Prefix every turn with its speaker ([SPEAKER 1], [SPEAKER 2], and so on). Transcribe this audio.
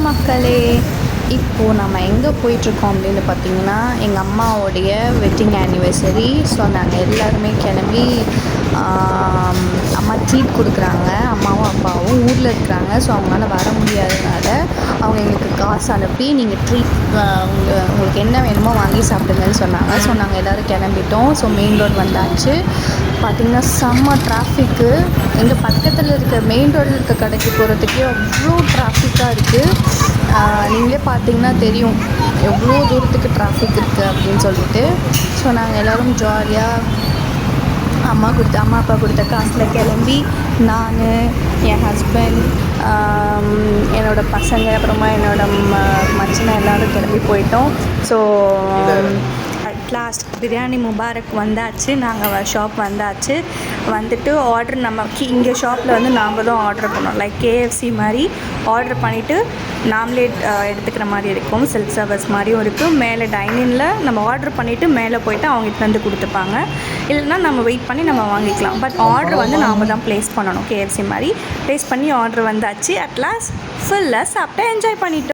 [SPEAKER 1] மக்களே, இப்போது நம்ம எங்கே போயிட்டுருக்கோம் அப்படின்னு பார்த்தீங்கன்னா, எங்கள் அம்மாவோடைய வெட்டிங் ஆனிவர்சரி. ஸோ நாங்கள் எல்லாருமே கிளம்பி அம்மா ட்ரீட் கொடுக்குறாங்க. அம்மாவும் அப்பாவும் ஊரில் இருக்கிறாங்க. ஸோ அவங்களால வர முடியாததுனால அவங்க எங்களுக்கு காசு அனுப்பி நீங்கள் ட்ரீட் உங்களுக்கு என்ன வேணுமோ வாங்கி சாப்பிடுங்கன்னு சொன்னாங்க. ஸோ நாங்கள் எல்லோரும் கிளம்பிட்டோம். ஸோ மெயின் ரோடு வந்தாச்சு. பார்த்திங்கன்னா செம்ம டிராஃபிக்கு. எங்கள் பக்கத்தில் இருக்க மெயின் ரோடில் இருக்க கடைக்கு போகிறதுக்கே அவ்வளோ டிராஃபிக்காக இருக்குது. நீங்களே பார்த்தீங்கன்னா தெரியும் எவ்வளோ தூரத்துக்கு டிராஃபிக் இருக்குது அப்படின்னு சொல்லிட்டு. ஸோ நாங்கள் எல்லோரும் ஜாலியாக அம்மா அப்பா கொடுத்த காசில் கிளம்பி நான், என் ஹஸ்பண்ட், என்னோடய பசங்க, அப்புறமா என்னோடய மச்சினை எல்லோரும் கிளம்பி போயிட்டோம். ஸோ லாஸ்ட் பிரியாணி முபாரக் வந்தாச்சு. நாங்கள் ஷாப் வந்தாச்சு. வந்துட்டு ஆர்டர் நம்ம இங்கே ஷாப்பில் வந்து நாம் தான் ஆர்டர் பண்ணோம். லைக் கேஎஃப்சி மாதிரி ஆர்டர் பண்ணிவிட்டு நாமளே எடுத்துக்கிற மாதிரி இருக்கும். செல்ஃப் சர்வீஸ் மாதிரியும் இருக்குது. மேலே டைனிங்கில் நம்ம ஆர்டர் பண்ணிவிட்டு மேலே போய்ட்டு அவங்க இட்டு வந்து கொடுத்துப்பாங்க. இல்லைன்னா நம்ம வெயிட் பண்ணி நம்ம வாங்கிக்கலாம். பட் ஆர்டர் வந்து நாம் தான் ப்ளேஸ் பண்ணணும். கேஎஃப்சி மாதிரி ப்ளேஸ் பண்ணி ஆர்டர் வந்தாச்சு. அட்லாஸ்ட் ஃபுல்லாக சாப்பிட்டு என்ஜாய் பண்ணிவிட்டோம்.